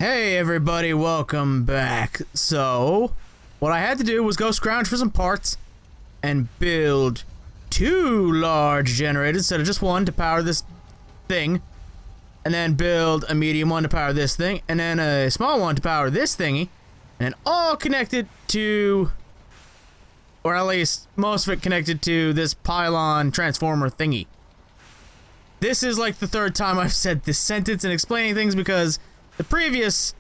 Hey everybody, welcome back. So, what I had to do was go scrounge for some parts and build 2 large generators instead of just one to power this thing. And then build a medium one to power this thing, and then a small one to power this thingy. And then all connected to, or at least most of it connected to this pylon transformer thingy. This is like the 3rd time I've said this sentence and explaining things because the previous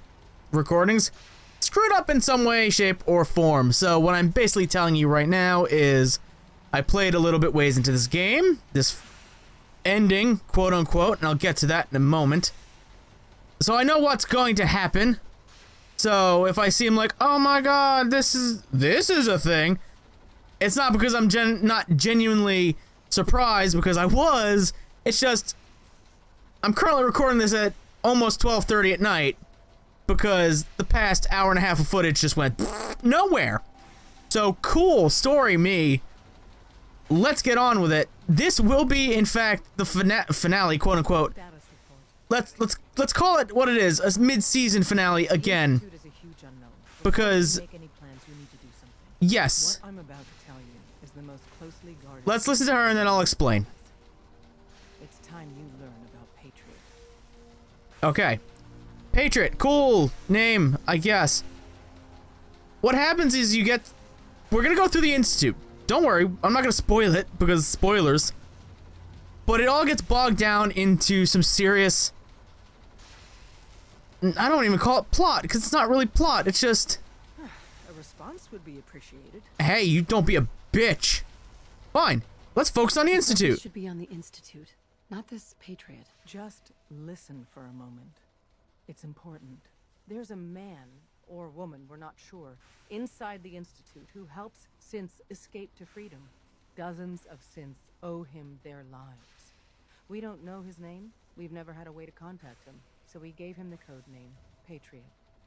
recordings screwed up in some way, shape, or form. So what I'm basically telling you right now is I played a little bit ways into this game, this ending, quote unquote, and I'll get to that in a moment. So I know what's going to happen. So if I seem like, oh my god, this is a thing, it's not because I'm not genuinely surprised, because I was. It's just I'm currently recording this at almost 12:30 at night because the past hour and a half of footage just went nowhere. So cool story, me. Let's get on with it. This will be, in fact, the finale, quote unquote. Let's call it what it is, a mid-season finale again. Because yes. What I'm about to tell you is the most closely guarded. Let's listen to her and then I'll explain. It's time you learn about Patriot. Okay. Patriot, cool name, I guess. What happens is we're gonna go through the Institute. Don't worry, I'm not gonna spoil it because spoilers. But it all gets bogged down into some serious, I don't even call it plot, because it's not really plot, it's just, A response would be appreciated. hey, you don't be a bitch. Fine, let's focus on the Institute. Should be on the Institute, not this Patriot. Just listen for a moment. It's important. There's a man or woman, we're not sure, inside the Institute who helps synths escape to freedom. Dozens of synths owe him their lives. We don't know his name. We've never had a way to contact him, so we gave him the code name, Patriot.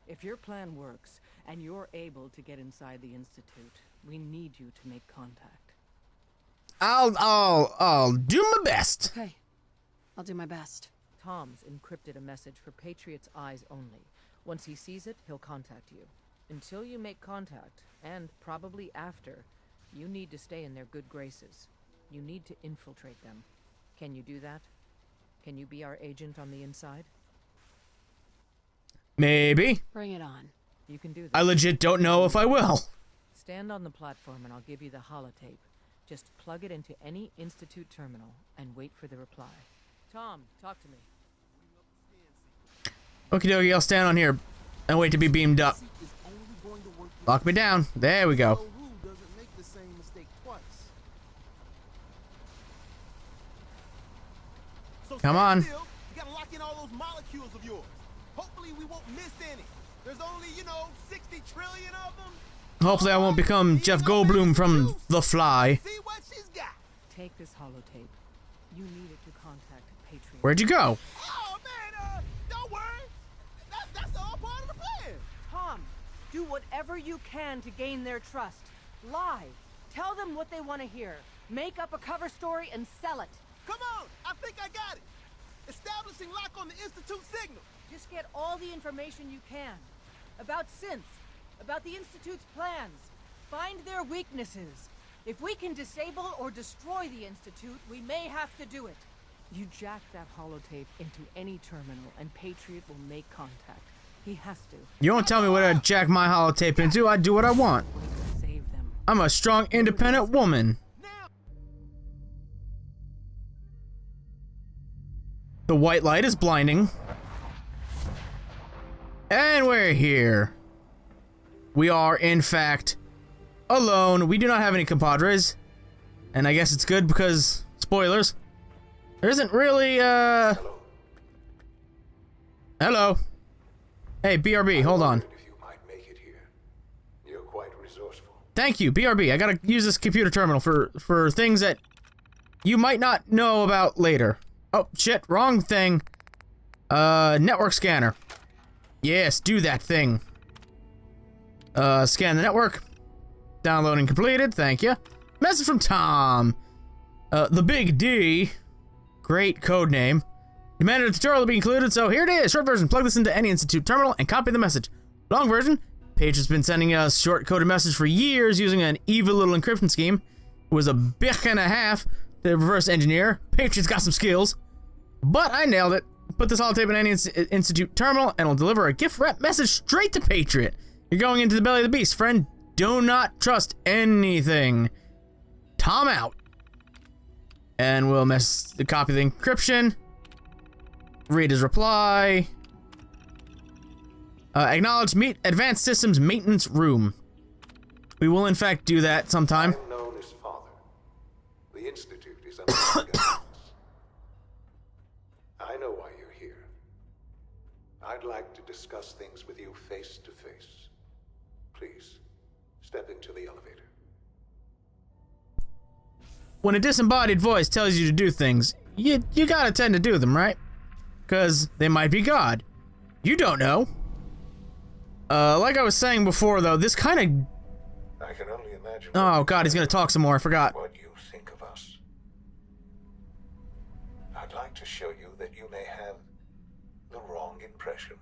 If your plan works and you're able to get inside the Institute, we need you to make contact. I'll do my best. Okay, I'll do my best. Tom's encrypted a message for Patriot's eyes only. Once he sees it, he'll contact you. Until you make contact, and probably after, you need to stay in their good graces. You need to infiltrate them. Can you do that? Can you be our agent on the inside? Maybe. Bring it on. You can do that. I legit don't know if I will. Stand on the platform and I'll give you the holotape. Just plug it into any Institute terminal and wait for the reply. Tom, talk to me. Okie dokie, I'll stand on here and wait to be beamed up. Lock me down. There we go. Come on. You gotta lock in all those molecules of yours. Hopefully we won't miss any. There's only, 60 trillion of them. Hopefully I won't become Jeff Goldblum from The Fly. See what she's got. Take this holotape. You need it to contact Patriot. Where'd you go? Oh man, don't worry. That's all part of the plan. Tom, do whatever you can to gain their trust. Lie. Tell them what they want to hear. Make up a cover story and sell it. Come on, I think I got it. Establishing lock on the Institute signal. Just get all the information you can. About synths. About the Institute's plans. Find their weaknesses. If we can disable or destroy the Institute, we may have to do it. You jack that holotape into any terminal and Patriot will make contact. He has to. You don't tell me what to jack my holotape into. I do what I want. Save them. I'm a strong, independent woman. The white light is blinding. And we're here. We are, in fact, alone. We do not have any compadres. And I guess it's good because, spoilers, there isn't really, Hello. Hey, BRB, hold on. If you might make it here. You're quite resourceful. Thank you, BRB. I gotta use this computer terminal for things that you might not know about later. Oh, shit, wrong thing. Network scanner. Yes, do that thing. Scan the network. Downloading completed, thank you. Message from Tom. The Big D. Great code name. Demanded a tutorial to be included, so here it is. Short version, plug this into any Institute terminal and copy the message. Long version, Paige has been sending us short-coded message for years using an evil little encryption scheme. It was a bick and a half to reverse engineer. Patriot's got some skills. But I nailed it. Put this holotape in any Institute terminal and it'll deliver a gift wrap message straight to Patriot. You're going into the belly of the beast, friend. Do not trust anything. Tom out. And we'll copy the encryption. Read his reply. Acknowledge meet advanced systems maintenance room. We will in fact do that sometime. I'm known as Father. The Institute is under my guidance. I know why you're here. I'd like to discuss things with you face to face. Please, step into the elevator. When a disembodied voice tells you to do things, you gotta tend to do them, right? Because they might be God. You don't know. Like I was saying before, though, this kind of... I can only imagine... Oh, God, he's gonna talk some more. I forgot. What you think of us. I'd like to show you that you may have the wrong impression.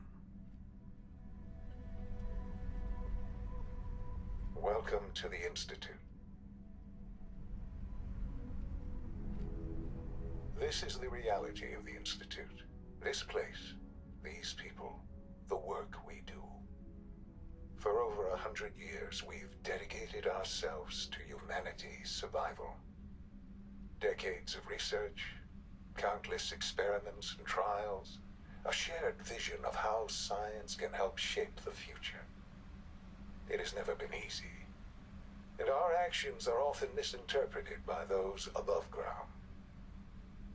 Welcome to the Institute. This is the reality of the Institute. This place, these people, the work we do. For over 100 years, we've dedicated ourselves to humanity's survival. Decades of research, countless experiments and trials, a shared vision of how science can help shape the future. It has never been easy, and our actions are often misinterpreted by those above ground.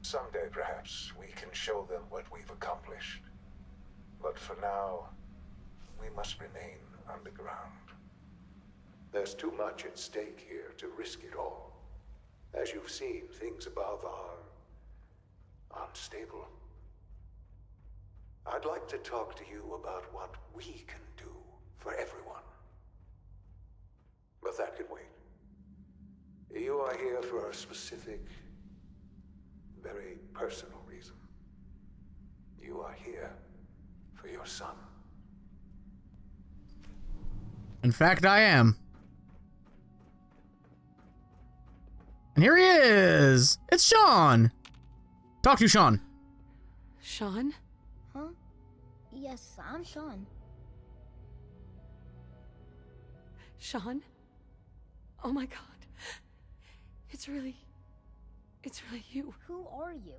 Someday, perhaps, we can show them what we've accomplished. But for now, we must remain underground. There's too much at stake here to risk it all. As you've seen, things above are unstable. I'd like to talk to you about what we can do for everyone. But that can wait. You are here for a specific, very personal reason. You are here for your son. In fact, I am. And here he is! It's Sean! Talk to you, Sean. Sean? Huh? Yes, I'm Sean. Sean? Oh my god. It's really you. Who are you?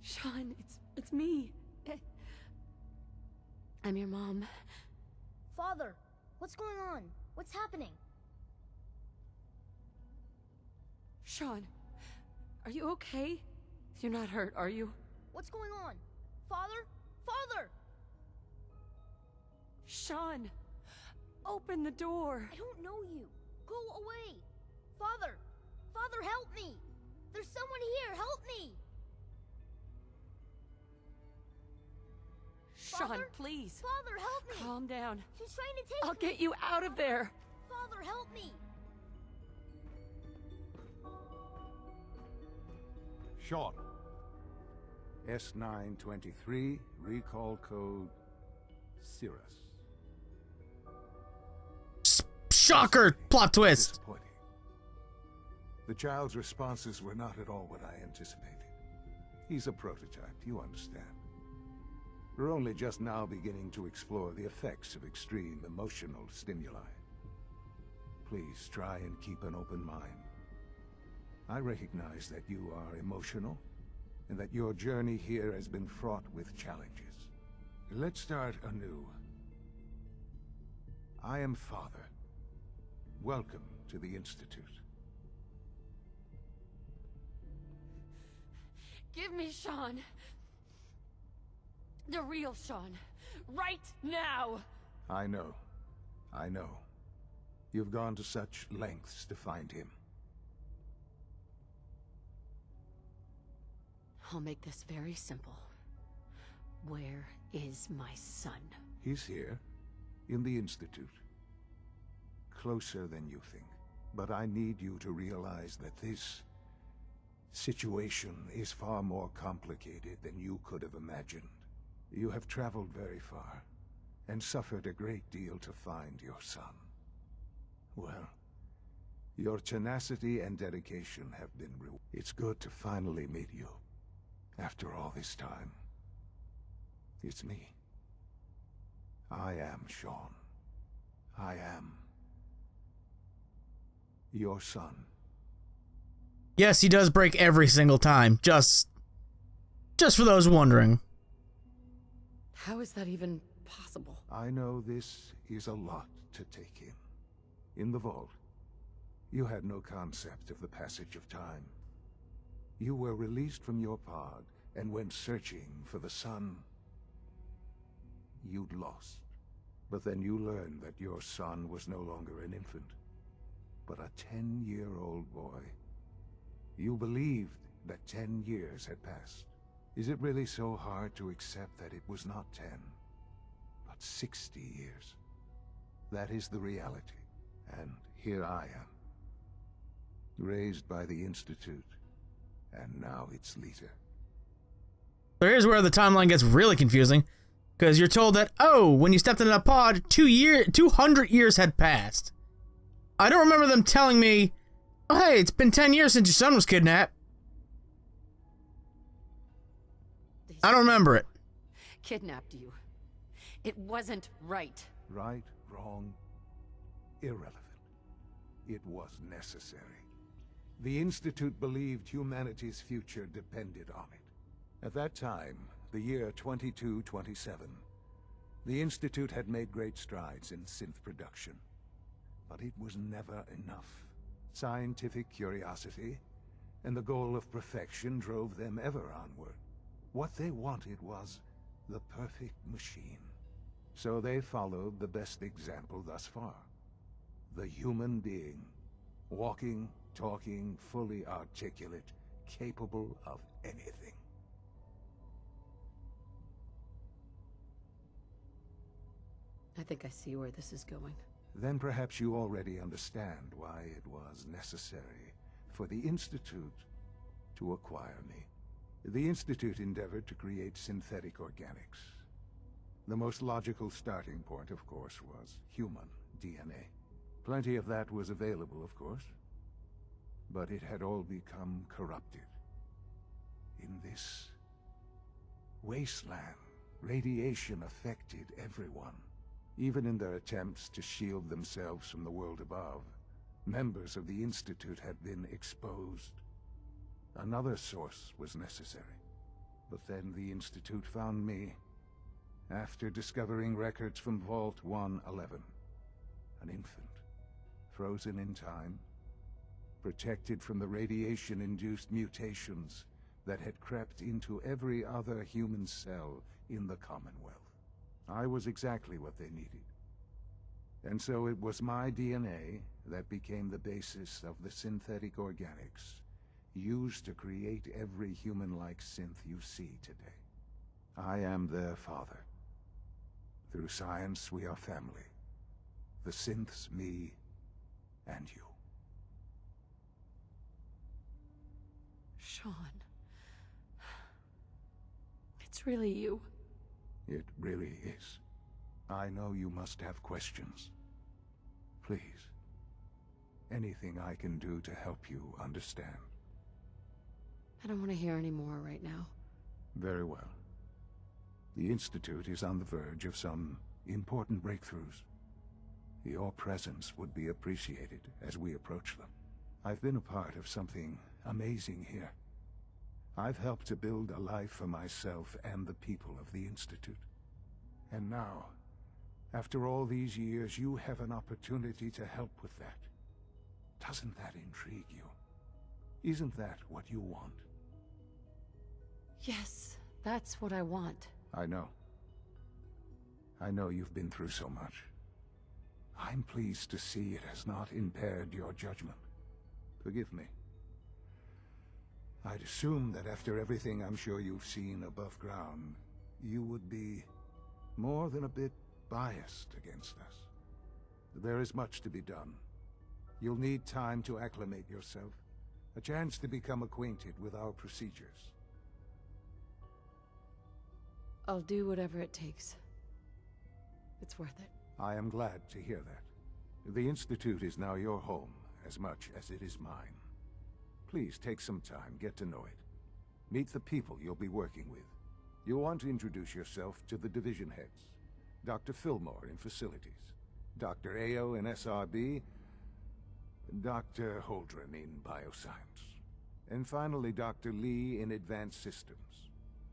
Sean, it's me. I'm your mom. Father, what's going on? What's happening? Sean, are you okay? You're not hurt, are you? What's going on? Father? Father! Sean, open the door. I don't know you. Go away. Father! Father, help me! There's someone here! Help me! Sean, Father? please. Father, help me! Calm down. She's trying to take I'll me! get you out of there. Father, help me! Sean. S923, recall code Cirrus. Shocker! Plot twist! Disappointing. The child's responses were not at all what I anticipated. He's a prototype, you understand. We're only just now beginning to explore the effects of extreme emotional stimuli. Please try and keep an open mind. I recognize that you are emotional, and that your journey here has been fraught with challenges. Let's start anew. I am Father. Welcome to the Institute. Give me Sean. The real Sean. Right now. I know. I know. You've gone to such lengths to find him. I'll make this very simple. Where is my son? He's here, in the Institute. Closer than you think. But I need you to realize that this situation is far more complicated than you could have imagined. You have traveled very far, and suffered a great deal to find your son. Well, your tenacity and dedication have been rewarded. It's good to finally meet you, after all this time. It's me. I am Sean. I am your son. Yes, he does break every single time. Just for those wondering. How is that even possible? I know this is a lot to take in. In the vault, you had no concept of the passage of time. You were released from your pod and went searching for the son you'd lost. But then you learned that your son was no longer an infant, but a 10-year-old boy. You believed that 10 years had passed. Is it really so hard to accept that it was not 10, but 60 years? That is the reality, and here I am. Raised by the Institute, and now its leader. So here's where the timeline gets really confusing, because you're told that, oh, when you stepped into that pod, 200 years had passed. I don't remember them telling me, oh, hey, it's been 10 years since your son was kidnapped. I don't remember it. Kidnapped you. It wasn't right. Right, wrong, irrelevant. It was necessary. The Institute believed humanity's future depended on it. At that time, the year 2227, the Institute had made great strides in synth production. But it was never enough. Scientific curiosity and the goal of perfection drove them ever onward. What they wanted was the perfect machine. So they followed the best example thus far. The human being. Walking, talking, fully articulate, capable of anything. I think I see where this is going. Then perhaps you already understand why it was necessary for the Institute to acquire me. The Institute endeavored to create synthetic organics. The most logical starting point, of course, was human DNA. Plenty of that was available, of course. But it had all become corrupted. In this wasteland, radiation affected everyone. Even in their attempts to shield themselves from the world above, members of the Institute had been exposed. Another source was necessary. But then the Institute found me, after discovering records from Vault 111. An infant, frozen in time, protected from the radiation-induced mutations that had crept into every other human cell in the Commonwealth. I was exactly what they needed. And so it was my DNA that became the basis of the synthetic organics used to create every human-like synth you see today. I am their father. Through science, we are family. The synths, me, and you. Sean. It's really you. It really is. I know you must have questions. Please. Anything I can do to help you understand. I don't want to hear any more right now. Very well. The Institute is on the verge of some important breakthroughs. Your presence would be appreciated as we approach them. I've been a part of something amazing here. I've helped to build a life for myself and the people of the Institute. And now, after all these years, you have an opportunity to help with that. Doesn't that intrigue you? Isn't that what you want? Yes, that's what I want. I know. I know you've been through so much. I'm pleased to see it has not impaired your judgment. Forgive me. I'd assume that after everything I'm sure you've seen above ground, you would be more than a bit biased against us. There is much to be done. You'll need time to acclimate yourself, A chance to become acquainted with our procedures. I'll do whatever it takes. It's worth it. I am glad to hear that. The Institute is now your home, as much as it is mine. Please take some time, get to know it. Meet the people you'll be working with. You'll want to introduce yourself to the division heads. Dr. Fillmore in Facilities, Dr. Ayo in SRB, Dr. Holdren in Bioscience, and finally Dr. Lee in Advanced Systems.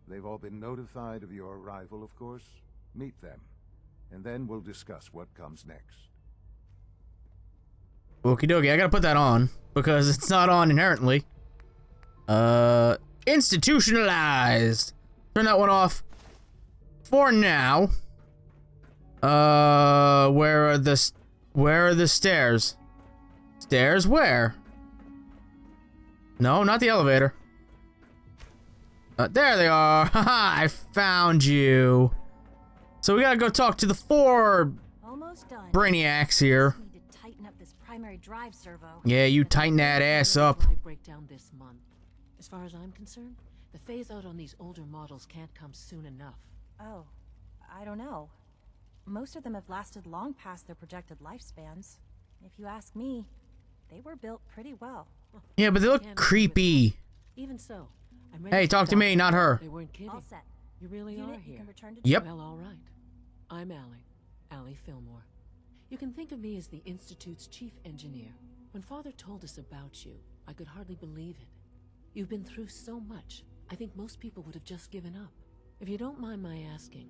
They've all been notified of your arrival, of course. Meet them, and then we'll discuss what comes next. Okie dokie, I gotta put that on, because it's not on inherently. Institutionalized! Turn that one off for now. Where are the stairs? Stairs where? No, not the elevator. There they are. Haha, I found you. So we gotta go talk to the 4 Almost done. brainiacs here. Need to tighten up this primary drive servo. Yeah, you tighten that ass up. Breakdown this month. As far as I'm concerned, the phase out on these older models can't come soon enough. Oh, I don't know. Most of them have lasted long past their projected lifespans. If you ask me, they were built pretty well. Yeah, but they look creepy. Even so, I'm ready Hey, talk to me, not her. They weren't kidding. All set. You really Unit, are you here. can return to Yep. Well, all right. I'm Allie Fillmore. You can think of me as the Institute's chief engineer. When Father told us about you, I could hardly believe it. You've been through so much, I think most people would have just given up. If you don't mind my asking,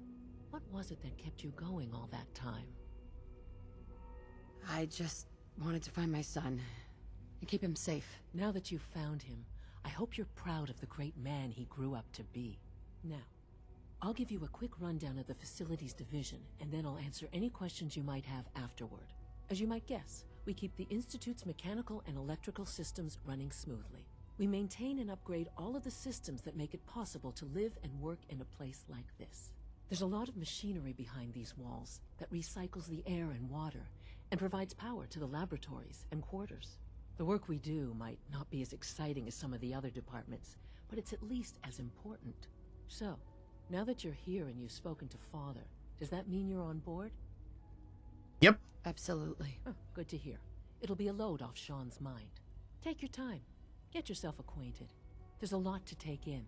what was it that kept you going all that time? I just wanted to find my son and keep him safe. Now that you've found him, I hope you're proud of the great man he grew up to be. Now, I'll give you a quick rundown of the Facilities Division, and then I'll answer any questions you might have afterward. As you might guess, we keep the Institute's mechanical and electrical systems running smoothly. We maintain and upgrade all of the systems that make it possible to live and work in a place like this. There's a lot of machinery behind these walls that recycles the air and water and provides power to the laboratories and quarters. The work we do might not be as exciting as some of the other departments, but it's at least as important. So, now that you're here and you've spoken to Father, does that mean you're on board? Yep. Absolutely. Oh, good to hear. It'll be a load off Sean's mind. Take your time. Get yourself acquainted. There's a lot to take in.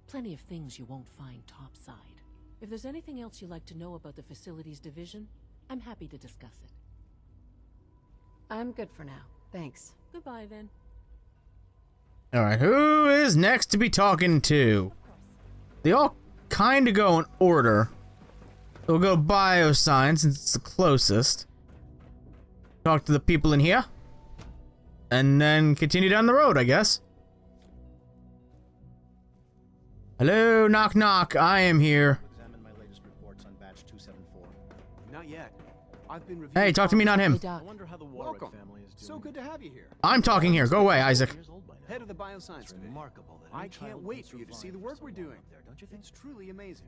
Plenty of things you won't find topside. If there's anything else you'd like to know about the Facilities Division, I'm happy to discuss it. I'm good for now. Thanks. Goodbye, then. Alright, who is next to be talking to? They all kind of go in order. So we'll go Bioscience since it's the closest. Talk to the people in here. And then continue down the road, I guess. Hello, knock knock, I am here. Examine my latest reports on batch 274. Not yet. I've been reviewing. Hey, talk to me, not him. Hey, Doc. I wonder how the Warwick Welcome. family is doing. So good to have you here. I'm talking here, go away, Isaac. Years old by now. Head of the Bioscience It's Division. remarkable that I any can't child wait can for you to see survive the for work so we're long doing. up there, don't you think? It's truly amazing.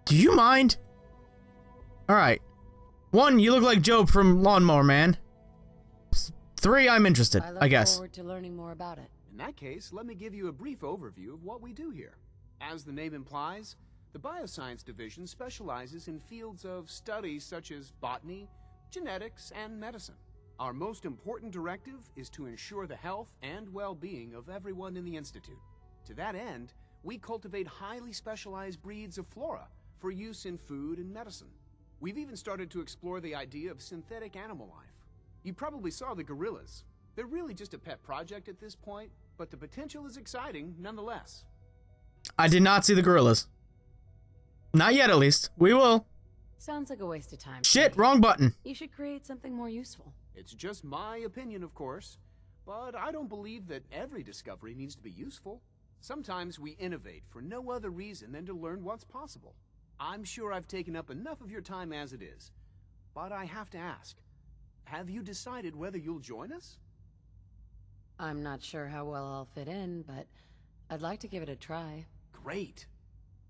Do you mind? Alright. 1, you look like Job from Lawnmower Man. 3, I'm interested, I look I guess. forward to learning more about it. In that case, let me give you a brief overview of what we do here. As the name implies, the Bioscience Division specializes in fields of studies such as botany, genetics, and medicine. Our most important directive is to ensure the health and well-being of everyone in the Institute. To that end, we cultivate highly specialized breeds of flora for use in food and medicine. We've even started to explore the idea of synthetic animal life. You probably saw the gorillas. They're really just a pet project at this point, but the potential is exciting nonetheless. I did not see the gorillas. Not yet, at least. We will. Sounds like a waste of time. Shit, wrong button. You should create something more useful. It's just my opinion, of course, but I don't believe that every discovery needs to be useful. Sometimes we innovate for no other reason than to learn what's possible. I'm sure I've taken up enough of your time as it is, but I have to ask, have you decided whether you'll join us? I'm not sure how well I'll fit in, but I'd like to give it a try. Great.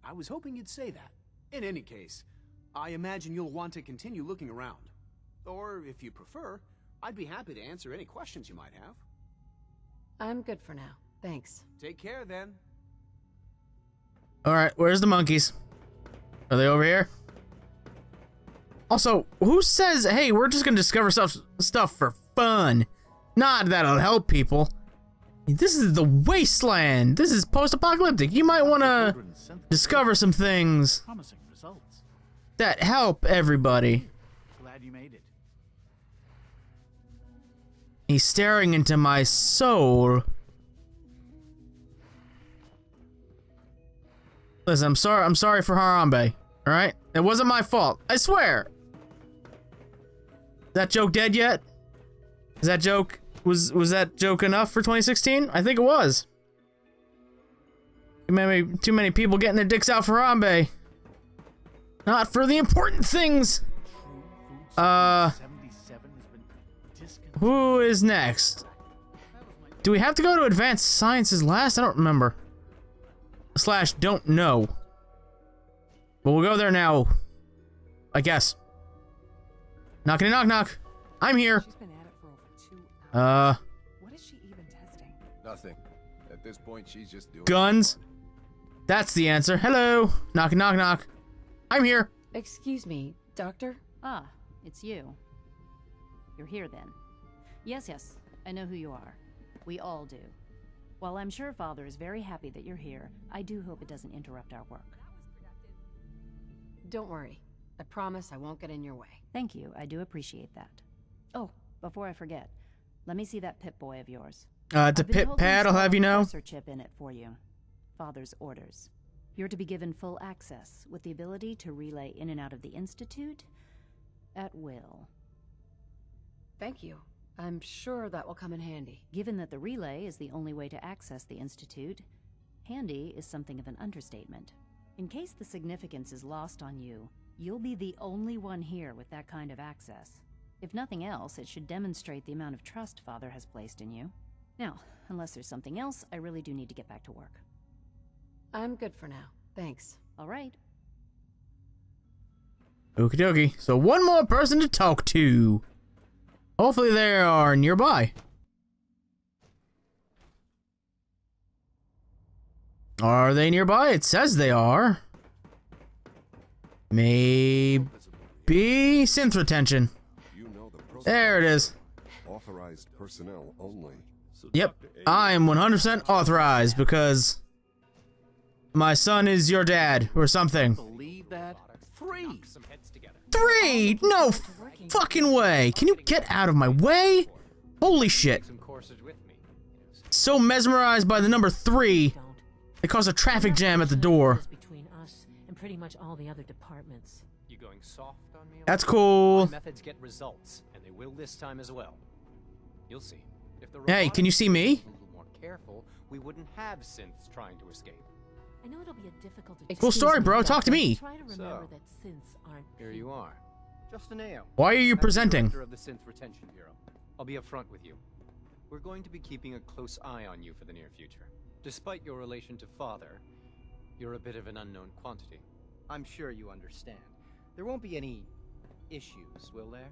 I was hoping you'd say that. In any case, I imagine you'll want to continue looking around. Or, if you prefer, I'd be happy to answer any questions you might have. I'm good for now. Thanks. Take care then. Alright, where's the monkeys? Are they over here? Also, who says, hey, we're just gonna discover stuff for fun? Not that'll help people. This is the wasteland. This is post-apocalyptic. You might want to discover some things Promising results. that help everybody. Glad you made it. He's staring into my soul. Listen, I'm sorry for Harambe. All right, it wasn't my fault. I swear. Is that joke dead yet? Is that joke was that joke enough for 2016? I think it was. Too many people getting their dicks out for Harambe. Not for the important things. Who is next? Do we have to go to advanced sciences last? I don't remember. / don't know. But we'll go there now. I guess. Knocking knock knock. I'm here. She's been at it for over 2 hours. What is she even testing? Nothing. At this point, she's just doing Guns. That's the answer. Hello. Knocking knock knock. I'm here. Excuse me, Doctor? Ah, it's you. You're here then. Yes, I know who you are. We all do. While I'm sure Father is very happy that you're here, I do hope it doesn't interrupt our work. Don't worry. I promise I won't get in your way. Thank you, I do appreciate that. Oh, before I forget, let me see that Pip-Boy of yours. It's a Pip-Pad, I'll have you know. Chip in it for you. Father's orders. You're to be given full access, with the ability to relay in and out of the Institute at will. Thank you. I'm sure that will come in handy. Given that the relay is the only way to access the Institute, handy is something of an understatement. In case the significance is lost on you, you'll be the only one here with that kind of access. If nothing else, it should demonstrate the amount of trust Father has placed in you. Now, unless there's something else, I really do need to get back to work. I'm good for now. Thanks. All right. Okie dokie. So one more person to talk to. Hopefully they are nearby. Are they nearby? It says they are. Maybe synth retention. There it is. Authorized personnel only. Yep, I am 100% authorized because my son is your dad or something. Believe that? 3. 3? No fucking way. Can you get out of my way? Holy shit. So mesmerized by the number 3, it caused a traffic jam at the door. Between us and pretty much all the other departments. You going soft on me? That's cool. My methods get results, and they will this time as well. You'll see. If the Hey, can you see me? a little more careful, we wouldn't have synths trying to escape. I know it'll be a difficult. Cool story, bro. Talk to me. Try to remember that synths aren't. Here you are. Justin Ao. Why are you presenting? Director of the Synth Retention Bureau. I'll be upfront with you. We're going to be keeping a close eye on you for the near future. Despite your relation to Father, you're a bit of an unknown quantity. I'm sure you understand. There won't be any issues, will there?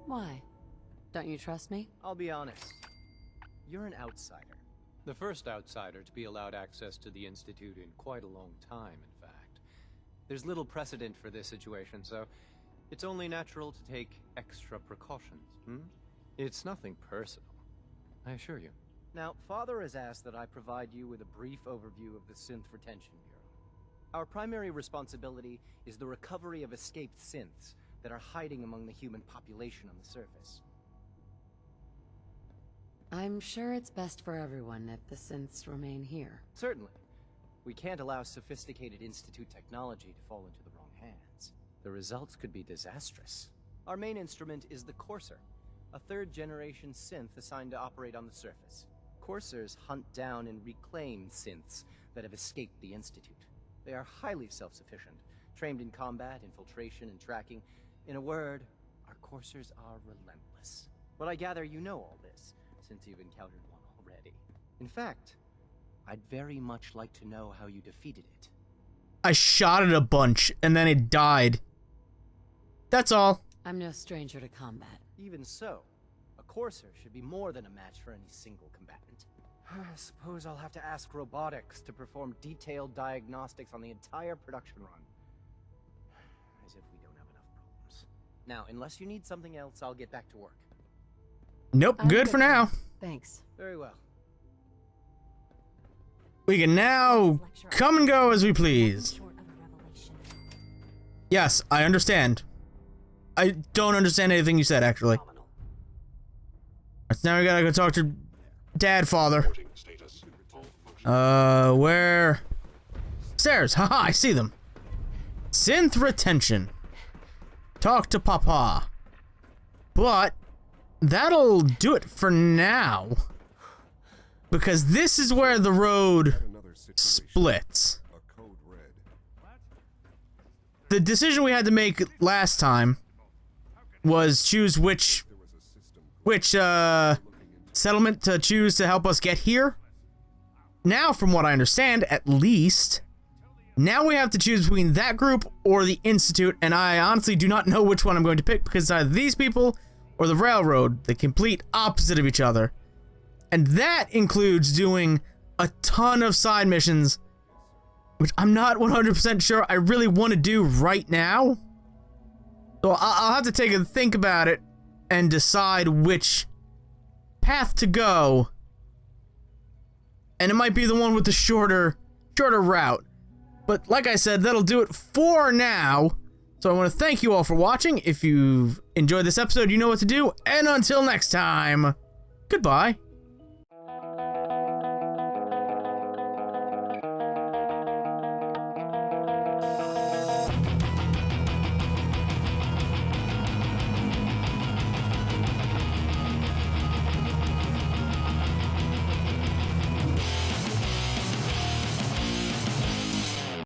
Why? Don't you trust me? I'll be honest. You're an outsider. The first outsider to be allowed access to the Institute in quite a long time, in fact. There's little precedent for this situation, so it's only natural to take extra precautions, It's nothing personal, I assure you. Now, Father has asked that I provide you with a brief overview of the Synth Retention Bureau. Our primary responsibility is the recovery of escaped synths that are hiding among the human population on the surface. I'm sure it's best for everyone if the synths remain here. Certainly. We can't allow sophisticated Institute technology to fall into the wrong hands. The results could be disastrous. Our main instrument is the Courser, a third-generation synth assigned to operate on the surface. Coursers hunt down and reclaim synths that have escaped the Institute. They are highly self-sufficient, trained in combat, infiltration, and tracking. In a word, our Coursers are relentless. But I gather you know all this, since you've encountered one already. In fact, I'd very much like to know how you defeated it. I shot it a bunch and then it died. That's all. I'm no stranger to combat. Even so, a Courser should be more than a match for any single combatant. I suppose I'll have to ask robotics to perform detailed diagnostics on the entire production run. As if we don't have enough problems. Now, unless you need something else, I'll get back to work. Nope, good for now. Thanks. Very well. We can now come and go as we please. Yes, I understand. I don't understand anything you said, actually. So now we gotta go talk to Dad, Father. Where? Stairs. Haha, I see them. Synth retention. Talk to Papa. But that'll do it for now. Because this is where the road splits. The decision we had to make last time was choose which settlement to choose to help us get here. Now, from what I understand, at least, now we have to choose between that group or the Institute, and I honestly do not know which one I'm going to pick because it's either these people or the Railroad, the complete opposite of each other. And that includes doing a ton of side missions, which I'm not 100% sure I really want to do right now. So I'll have to take a think about it and decide which path to go. And it might be the one with the shorter route. But like I said, that'll do it for now. So I want to thank you all for watching. If you've enjoyed this episode, you know what to do. And until next time, goodbye.